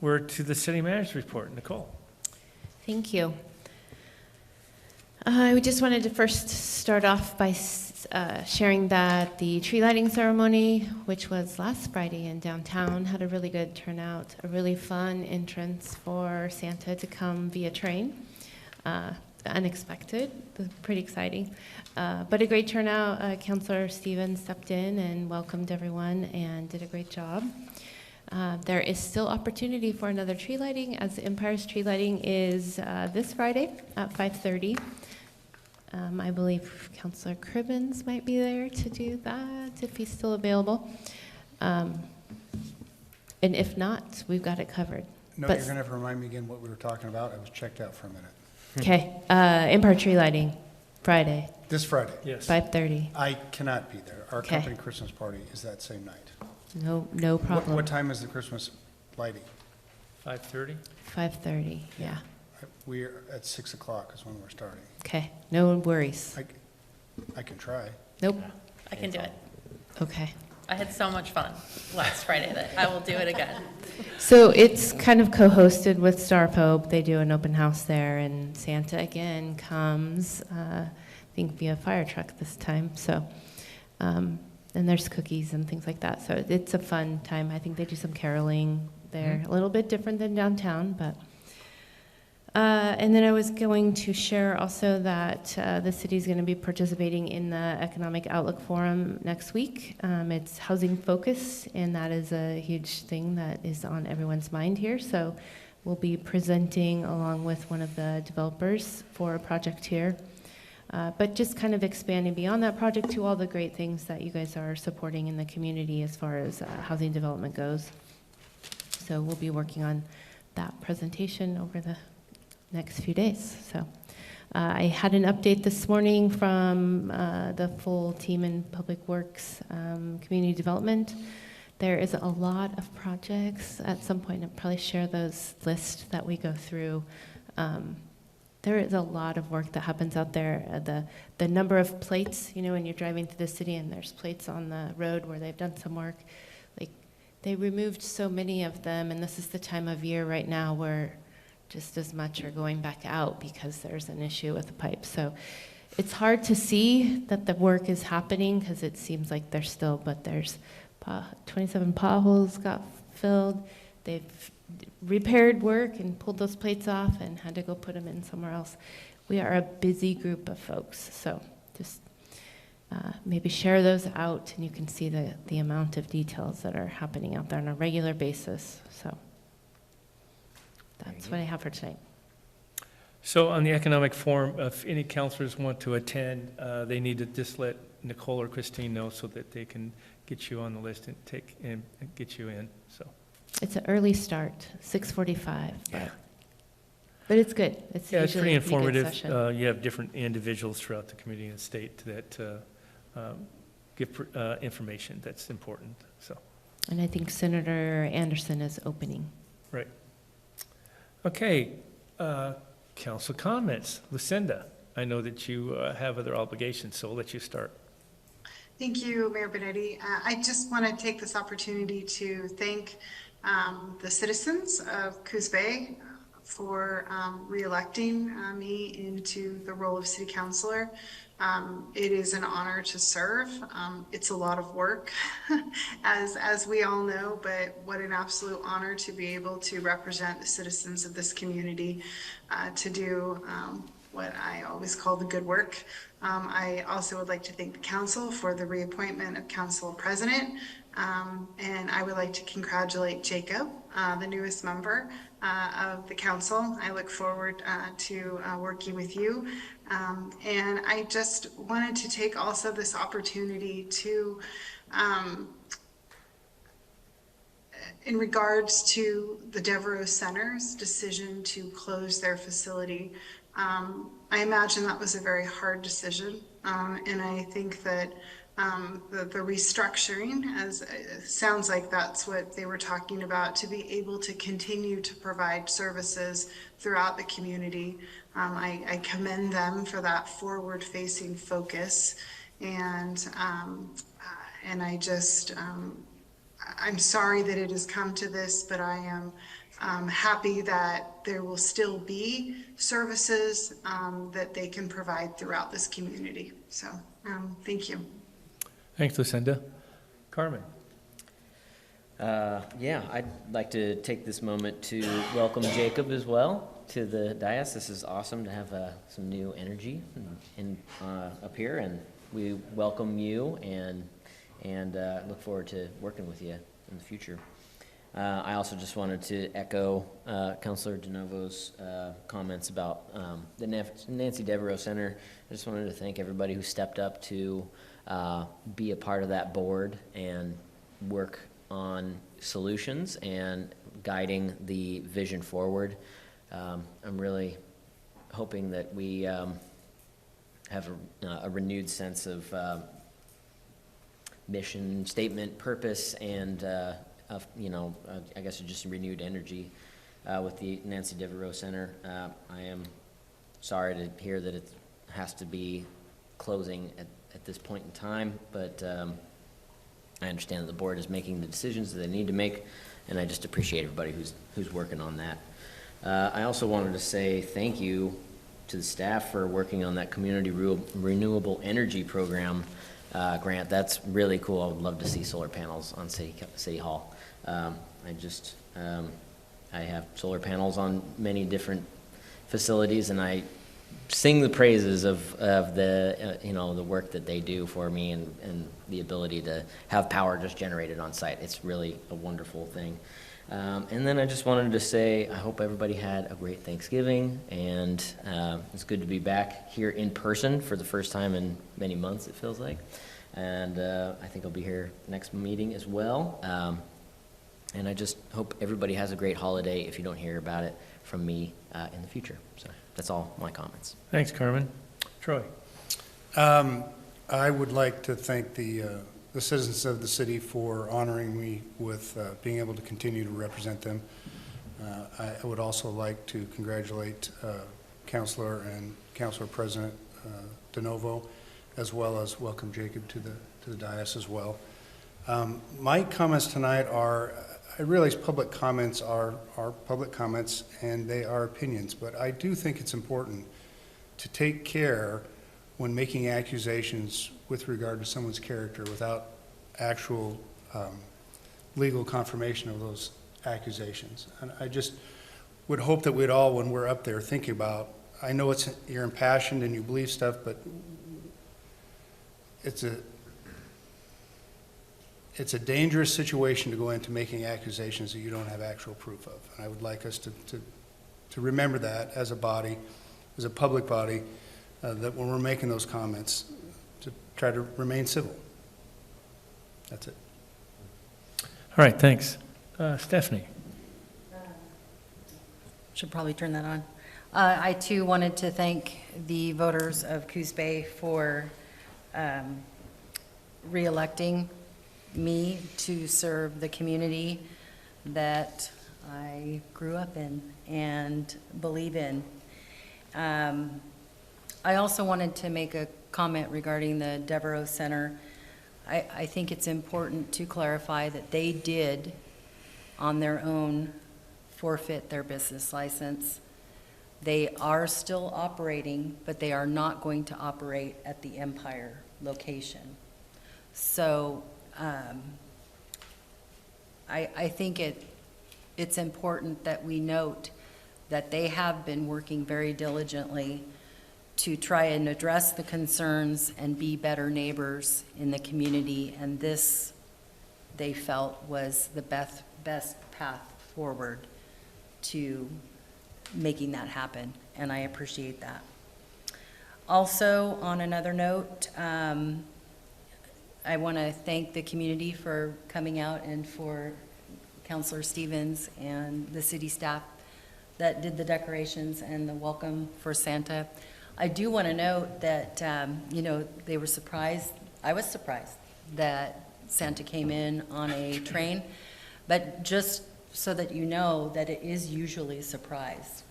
we're to the city manager's report. Nicole. Thank you. I just wanted to first start off by sharing that the tree lighting ceremony, which was last Friday in downtown, had a really good turnout, a really fun entrance for Santa to come via train. Unexpected, pretty exciting. But a great turnout. Councilor Stevens stepped in and welcomed everyone and did a great job. There is still opportunity for another tree lighting, as Empire's tree lighting is this Friday at 5:30. I believe Councilor Cribbins might be there to do that if he's still available. And if not, we've got it covered. No, But- you're gonna have to remind me again what we were talking about. I was checked out for a minute. Okay, Empire tree lighting, Friday, This Friday. Yes. 5:30. I cannot be there. Our Okay. company Christmas party is that same night. No problem. What time is the Christmas lighting? 5:30? 5:30, yeah. We're at 6 o'clock is when we're starting. Okay, no worries. I can try. Nope, I can do it. okay. I had so much fun last Friday that I will do it again. So it's kind of co-hosted with Star Pope. They do an open house there, and Santa again comes, I think via fire truck this time. So, and there's cookies and things like that. So it's a fun time. I think they do some caroling there, a little bit different than downtown, but. And then I was going to share also that the city is going to be participating in the Economic Outlook Forum next week. It's housing focus, and that is a huge thing that is on everyone's mind here. So we'll be presenting along with one of the developers for a project here. But just kind of expanding beyond that project to all the great things that you guys are supporting in the community as far as housing development goes. So we'll be working on that presentation over the next few days. So I had an update this morning from the full team in Public Works, Community Development. There is a lot of projects. At some point, I'll probably share those lists that we go through. There is a lot of work that happens out there. The number of plates, when you're driving through the city and there's plates on the road where they've done some work, like they removed so many of them, and this is the time of year right now where just as much are going back out because there's an issue with the pipe. So it's hard to see that the work is happening because it seems like there's still, but there's 27 potholes got filled. They've repaired work and pulled those plates off and had to go put them in somewhere else. We are a busy group of folks, so just maybe share those out and you can see the amount of details that are happening out there on a regular basis. So that's what I have for tonight. So on the economic forum, if any counselors want to attend, they need to just let Nicole or Christine know so that they can get you on the list and get you in. So it's an early start, 6:45, but it's good. It's yeah, it's pretty usually a good informative. session. You have different individuals throughout the community and state that give information that's important. So, and I think Senator Anderson is opening. Right. Okay. Council comments. Lucinda, I know that you have other obligations, so I'll let you start. Thank you, Mayor Benetti. I just want to take this opportunity to thank the citizens of Coos Bay for re-electing me into the role of city councilor. It is an honor to serve. It's a lot of work, as we all know, but what an absolute honor to be able to represent the citizens of this community, to do what I always call the good work. I also would like to thank the council for the reappointment of council president. And I would like to congratulate Jacob, the newest member of the council. I look forward to working with you. And I just wanted to take also this opportunity to, in regards to the Devereaux Center's decision to close their facility, I imagine that was a very hard decision. And I think that the restructuring, as sounds like that's what they were talking about, to be able to continue to provide services throughout the community. I commend them for that forward-facing focus, and I just I'm sorry that it has come to this, but I am happy that there will still be services that they can provide throughout this community. So thank you. Thanks, Lucinda. Carmen. Yeah, I'd like to take this moment to welcome Jacob as well to the dais. This is awesome to have some new energy up here, and we welcome you and look forward to working with you in the future. I also just wanted to echo Councilor DeNovo's comments about the Nancy Devereaux Center. I just wanted to thank everybody who stepped up to be a part of that board and work on solutions and guiding the vision forward. I'm really hoping that we have a renewed sense of mission, statement, purpose, and I guess just renewed energy with the Nancy Devereaux Center. I am sorry to hear that it has to be closing at this point in time, but I understand that the board is making the decisions that they need to make, and I just appreciate everybody who's working on that. I also wanted to say thank you to the staff for working on that community renewable energy program grant. That's really cool. I would love to see solar panels on City Hall. I have solar panels on many different facilities, and I sing the praises of the the work that they do for me, and the ability to have power just generated on site. It's really a wonderful thing. And then I just wanted to say I hope everybody had a great Thanksgiving, and it's good to be back here in person for the first time in many months, it feels like. And I think I'll be here next meeting as well. And I just hope everybody has a great holiday if you don't hear about it from me in the future. So that's all my comments. Thanks, Carmen. Troy? I would like to thank the citizens of the city for honoring me with being able to continue to represent them. I would also like to congratulate Councilor and Councilor President DeNovo, as well as welcome Jacob to the dais as well. My comments tonight are, I realize public comments are public comments and they are opinions, but I do think it's important to take care when making accusations with regard to someone's character without actual legal confirmation of those accusations. And I just would hope that we'd all, when we're up there thinking about, I know you're impassioned and you believe stuff, but it's a dangerous situation to go into making accusations that you don't have actual proof of. And I would like us to remember that as a body, as a public body, that when we're making those comments, to try to remain civil. That's it. All right, thanks. Stephanie? Should probably turn that on. I too wanted to thank the voters of Coos Bay for re-electing me to serve the community that I grew up in and believe in. I also wanted to make a comment regarding the Devereaux Center. I think it's important to clarify that they did, on their own, forfeit their business license. They are still operating, but they are not going to operate at the Empire location. So I think it's important that we note that they have been working very diligently to try and address the concerns and be better neighbors in the community, and this, they felt, was the best path forward to making that happen, and I appreciate that. Also, on another note, I want to thank the community for coming out and for Councilor Stevens and the city staff that did the decorations and the welcome for Santa. I do want to note that, they were surprised, I was surprised that Santa came in on a train, but just so that you know that it is usually a surprise.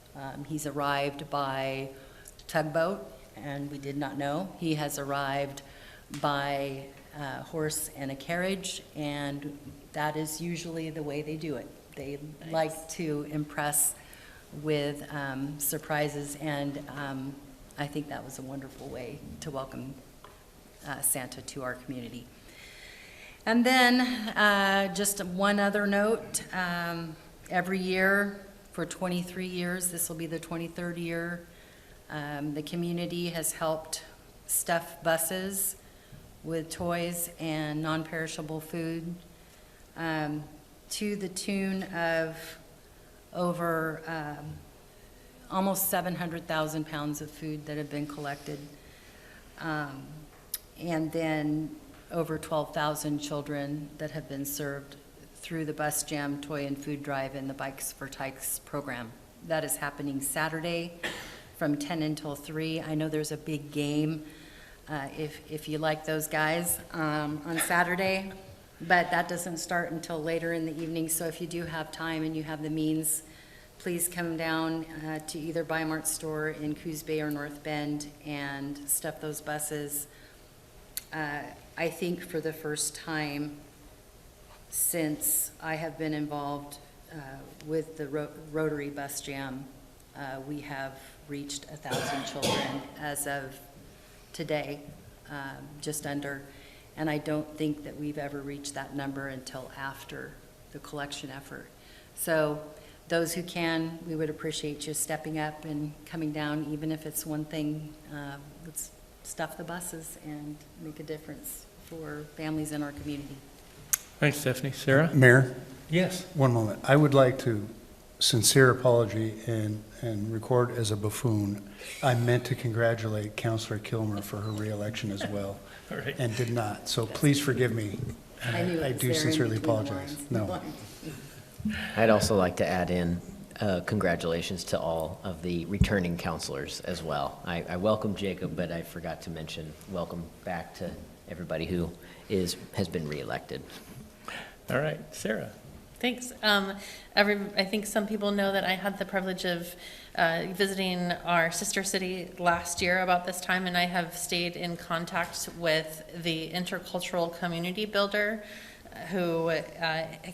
He's arrived by tugboat, and we did not know. He has arrived by horse and a carriage, and that is usually the way they do it. They like to impress with surprises, and I think that was a wonderful way to welcome Santa to our community. And then just one other note, every year for 23 years, this will be the 23rd year, the community has helped stuff buses with toys and non-perishable food to the tune of over almost 700,000 pounds of food that have been collected. And then over 12,000 children that have been served through the Bus Jam Toy and Food Drive and the Bikes for Tykes program. That is happening Saturday from 10 until 3. I know there's a big game if you like those guys on Saturday, but that doesn't start until later in the evening. So if you do have time and you have the means, please come down to either Bi-Mart store in Coos Bay or North Bend and stuff those buses. I think for the first time since I have been involved with the Rotary Bus Jam, we have reached 1,000 children as of today, just under, and I don't think that we've ever reached that number until after the collection effort. So those who can, we would appreciate you stepping up and coming down, even if it's one thing. Let's stuff the buses and make a difference for families in our community. Thanks, Stephanie. Sarah? Mayor? Yes. One moment. I would like to sincere apology and record as a buffoon. I meant to congratulate Councilor Kilmer for her reelection as well, All right. and did not. So please forgive me. I knew it I was do there in sincerely between the apologize. lines. No. I'd also like to add in congratulations to all of the returning counselors as well. I welcome Jacob, but I forgot to mention welcome back to everybody who has been reelected. All right, Sarah. Thanks. I think some people know that I had the privilege of visiting our sister city last year about this time, and I have stayed in contact with the intercultural community builder who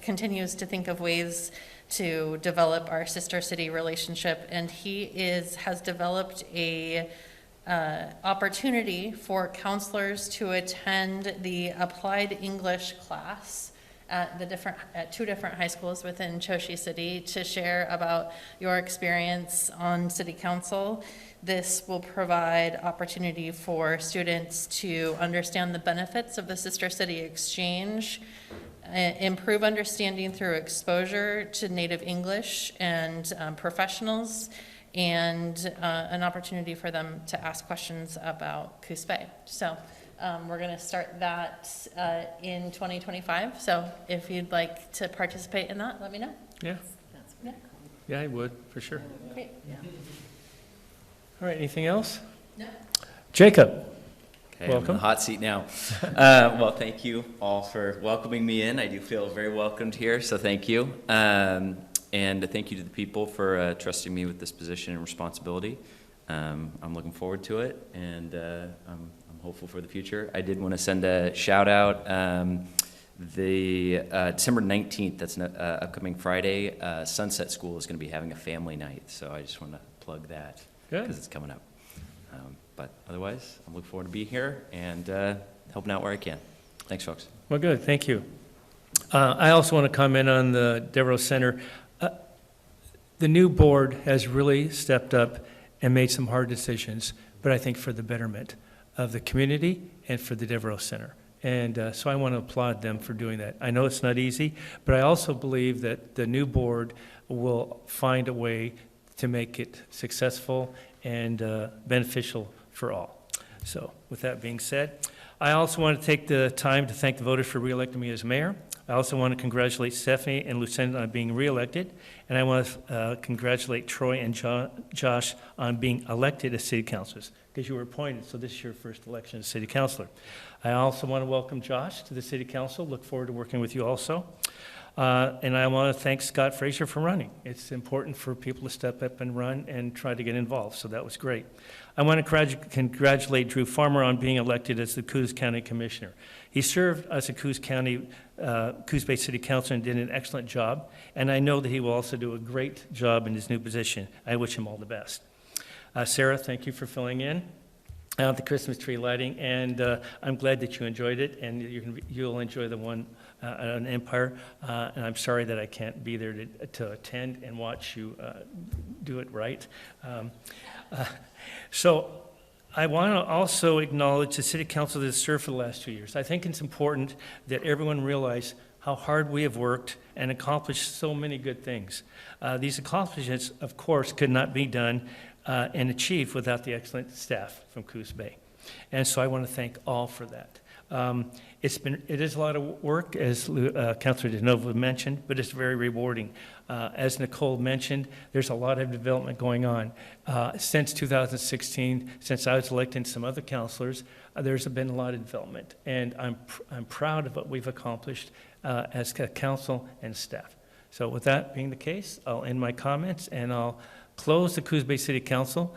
continues to think of ways to develop our sister city relationship, and he has developed a opportunity for counselors to attend the applied English class at two different high schools within Choshi City to share about your experience on city council. This will provide opportunity for students to understand the benefits of the Sister City Exchange, improve understanding through exposure to native English and professionals, and an opportunity for them to ask questions about Coos Bay. So we're going to start that in 2025. So if you'd like to participate in that, let me know. Yeah. Yeah, I would, for sure. Great. All right, anything else? No. Jacob. Okay, I'm in Welcome. the hot seat now. Well, thank you all for welcoming me in. I do feel very welcomed here, so thank you. And thank you to the people for trusting me with this position and responsibility. I'm looking forward to it, and I'm hopeful for the future. I did want to send a shout out. The December 19th, that's an upcoming Friday, Sunset School is going to be having a family night, so I just want to plug that because it's coming up. But otherwise, I'm looking forward to being here and helping out where I can. Thanks, folks. Well, good, thank you. I also want to comment on the Devereaux Center. The new board has really stepped up and made some hard decisions, but I think for the betterment of the community and for the Devereaux Center. And so I want to applaud them for doing that. I know it's not easy, but I also believe that the new board will find a way to make it successful and beneficial for all. So with that being said, I also want to take the time to thank the voters for reelecting me as mayor. I also want to congratulate Stephanie and Lucinda on being reelected, and I want to congratulate Troy and Josh on being elected as city councilors, because you were appointed, so this is your first election as city councilor. I also want to welcome Josh to the city council. Look forward to working with you also. And I want to thank Scott Frazier for running. It's important for people to step up and run and try to get involved, so that was great. I want to congratulate Drew Farmer on being elected as the Coos County Commissioner. He served as a Coos Bay City Councilor and did an excellent job, and I know that he will also do a great job in his new position. I wish him all the best. Sarah, thank you for filling in the Christmas tree lighting, and I'm glad that you enjoyed it, and you'll enjoy the one on Empire, and I'm sorry that I can't be there to attend and watch you do it right. So I want to also acknowledge the city council that has served for the last 2 years. I think it's important that everyone realize how hard we have worked and accomplished so many good things. These accomplishments, of course, could not be done and achieved without the excellent staff from Coos Bay. And so I want to thank all for that. It is a lot of work, as Councilor DeNova mentioned, but it's very rewarding. As Nicole mentioned, there's a lot of development going on. Since 2016, since I was elected and some other councilors, there's been a lot of development. And I'm proud of what we've accomplished as a council and staff. So with that being the case, I'll end my comments and I'll close the Coos Bay City Council